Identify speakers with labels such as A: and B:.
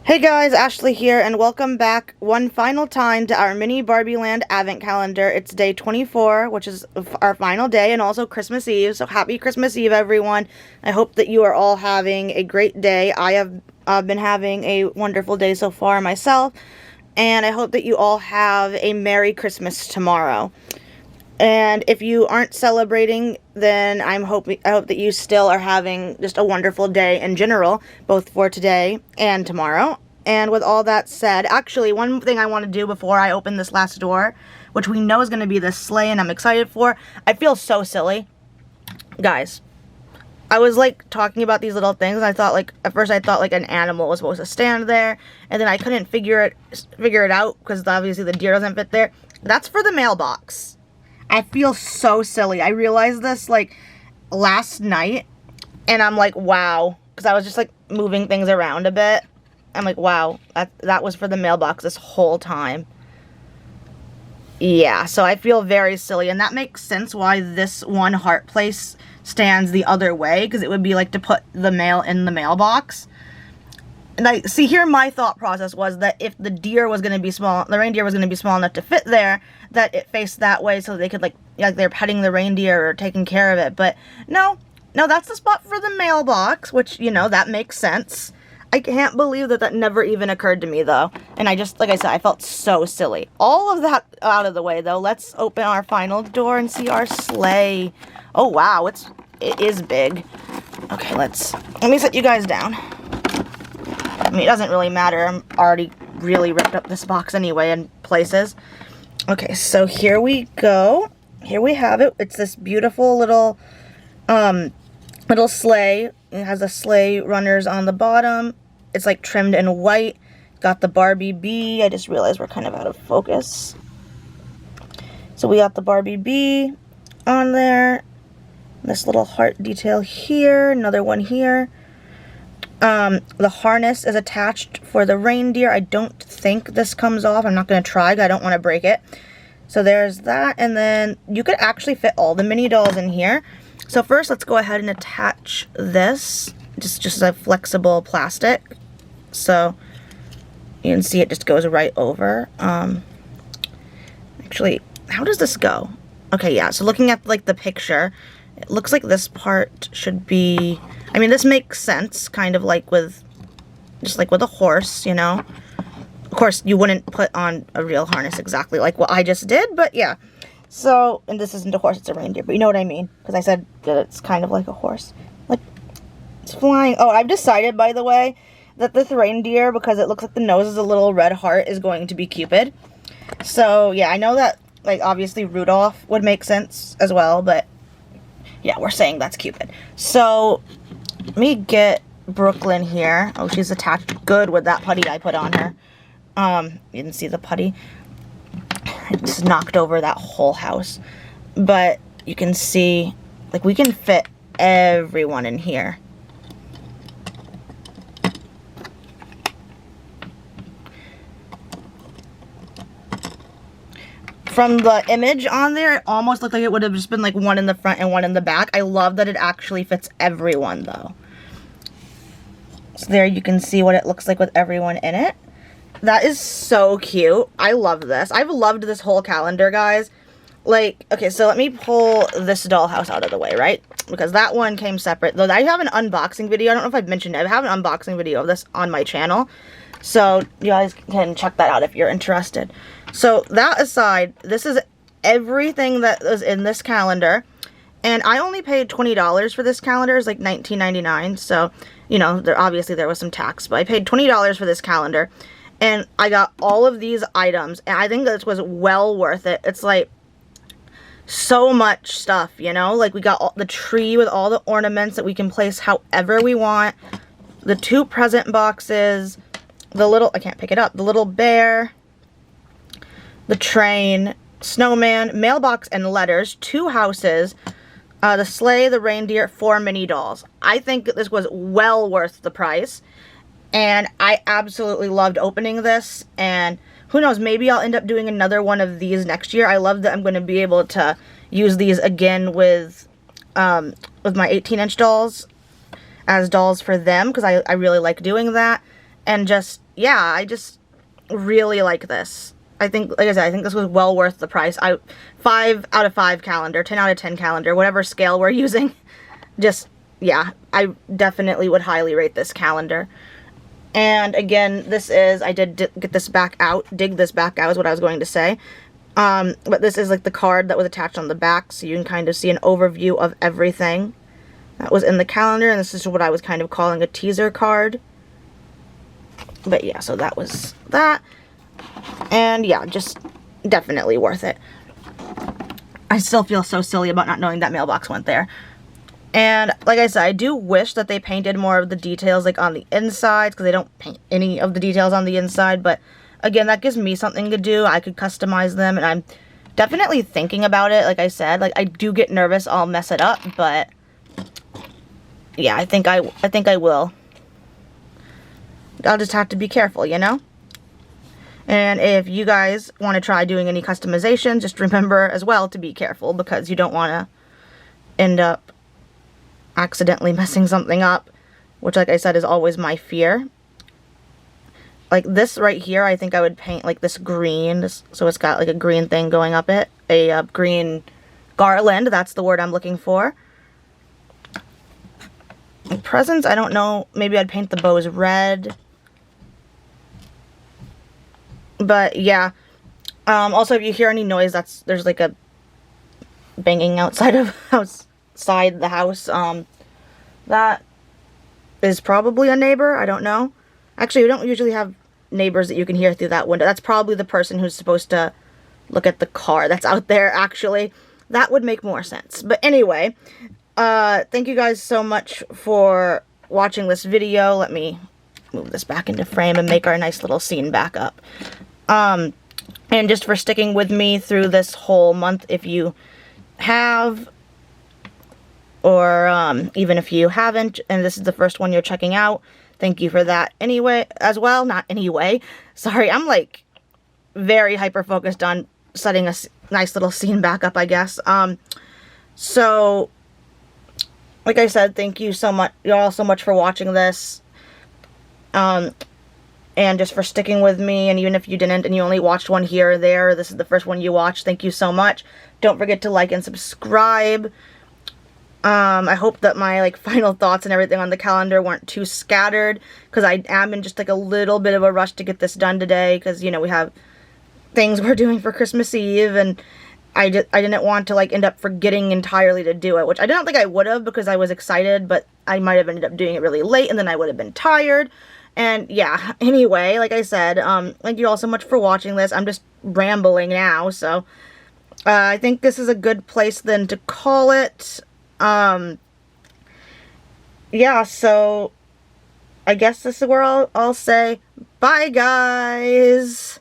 A: Hey guys, Ashley here, and welcome back one final time to our mini Barbieland advent calendar. It's day 24, which is our final day, and also Christmas Eve, so happy Christmas Eve, everyone. I hope that you are all having a great day. I have been having a wonderful day so far myself, and I hope that you all have a Merry Christmas tomorrow. And if you aren't celebrating, then I hope that you still are having just a wonderful day in general, both for today and tomorrow. And with all that said, actually, one thing I want to do before I open this last door, which we know is going to be the sleigh and I'm excited for, I feel so silly. Guys, I was like talking about these little things and I thought at first I thought like an animal was supposed to stand there, and then I couldn't figure it out because obviously the deer doesn't fit there. That's for the mailbox. I feel so silly. I realized this like last night and I'm like, wow, because I was just like moving things around a bit. I'm like, wow, that was for the mailbox this whole time. Yeah, so I feel very silly, and that makes sense why this one heart place stands the other way, because it would be like to put the mail in the mailbox. And I see here my thought process was that if the deer was going to be small, the reindeer was going to be small enough to fit there, that it faced that way so they could like they're petting the reindeer or taking care of it. But no, that's the spot for the mailbox, which, you know, that makes sense. I can't believe that never even occurred to me though. And I just, like I said, I felt so silly. All of that out of the way though, let's open our final door and see our sleigh. Oh wow, it is big. Okay, let me set you guys down. I mean, it doesn't really matter. I'm already really ripped up this box anyway in places. Okay, so here we go. Here we have it. It's this beautiful little sleigh. It has the sleigh runners on the bottom. It's like trimmed in white. Got the Barbie bee. I just realized we're kind of out of focus. So we got the Barbie bee on there. This little heart detail here. Another one here. The harness is attached for the reindeer. I don't think this comes off. I'm not going to try because I don't want to break it. So there's that. And then you could actually fit all the mini dolls in here. So first, let's go ahead and attach this. Just a flexible plastic. So you can see it just goes right over. Actually, how does this go? Okay, yeah. So looking at like the picture, it looks like this part should be... I mean, this makes sense, kind of like just like with a horse, you know. Of course, you wouldn't put on a real harness exactly like what I just did, but yeah. So, and this isn't a horse, it's a reindeer, but you know what I mean. Because I said that it's kind of like a horse. Like, it's flying. Oh, I've decided, by the way, that this reindeer, because it looks like the nose is a little red heart, is going to be Cupid. So, yeah, I know that, like, obviously Rudolph would make sense as well, but yeah, we're saying that's Cupid. So... let me get Brooklyn here. Oh, she's attached good with that putty I put on her. You can see the putty. It just knocked over that whole house. But you can see, like, we can fit everyone in here. From the image on there, it almost looked like it would have just been like one in the front and one in the back. I love that it actually fits everyone though. So there you can see what it looks like with everyone in it. That is so cute. I love this. I've loved this whole calendar, guys. Like, okay, so let me pull this dollhouse out of the way, right? Because that one came separate. Though I have an unboxing video. I don't know if I've mentioned it. I have an unboxing video of this on my channel. So you guys can check that out if you're interested. So that aside, this is everything that was in this calendar. And I only paid $20 for this calendar. It's like $19.99. So, you know, obviously there was some tax. But I paid $20 for this calendar. And I got all of these items. And I think this was well worth it. It's like so much stuff, you know. Like we got the tree with all the ornaments that we can place however we want. The 2 present boxes. The little, I can't pick it up, the little bear, the train, snowman, mailbox and letters, 2 houses, the sleigh, the reindeer, 4 mini dolls. I think this was well worth the price, and I absolutely loved opening this, and who knows, maybe I'll end up doing another one of these next year. I love that I'm going to be able to use these again with my 18-inch dolls as dolls for them, because I really like doing that. And just, yeah, I just really like this. I think, like I said, I think this was well worth the price. 5 out of 5 calendar, 10 out of 10 calendar, whatever scale we're using. Just, yeah, I definitely would highly rate this calendar. And again, this is, I did get this back out, dig this back out is what I was going to say. But this is like the card that was attached on the back, so you can kind of see an overview of everything that was in the calendar, and this is what I was kind of calling a teaser card. But yeah, so that was that. And yeah, just definitely worth it. I still feel so silly about not knowing that mailbox went there. And like I said, I do wish that they painted more of the details like on the inside, because they don't paint any of the details on the inside. But again, that gives me something to do. I could customize them, and I'm definitely thinking about it. Like I said, like I do get nervous I'll mess it up, but yeah, I think I will. I'll just have to be careful, you know? And if you guys want to try doing any customization, just remember as well to be careful, because you don't want to end up accidentally messing something up, which, like I said, is always my fear. Like this right here, I think I would paint like this green, so it's got like a green thing going up it, a green garland, that's the word I'm looking for. And presents, I don't know, maybe I'd paint the bows red. But yeah, also if you hear any noise, there's like a banging outside the house. That is probably a neighbor, I don't know. Actually, we don't usually have neighbors that you can hear through that window. That's probably the person who's supposed to look at the car that's out there, actually. That would make more sense. But anyway, thank you guys so much for watching this video. Let me move this back into frame and make our nice little scene back up. And just for sticking with me through this whole month, if you have, or even if you haven't, and this is the first one you're checking out, thank you for that anyway, as well. Not anyway. Sorry, I'm like very hyper-focused on setting a nice little scene back up, I guess. So, like I said, thank you so much, y'all so much for watching this. And just for sticking with me, and even if you didn't and you only watched one here or there, this is the first one you watched, thank you so much. Don't forget to like and subscribe. I hope that my like final thoughts and everything on the calendar weren't too scattered, because I am in just like a little bit of a rush to get this done today, because you know we have things we're doing for Christmas Eve, and I didn't want to like end up forgetting entirely to do it, which I don't think I would have, because I was excited, but I might have ended up doing it really late, and then I would have been tired. And yeah, anyway, like I said, thank you all so much for watching this. I'm just rambling now, so I think this is a good place then to call it. Yeah, so I guess this is where I'll say bye, guys.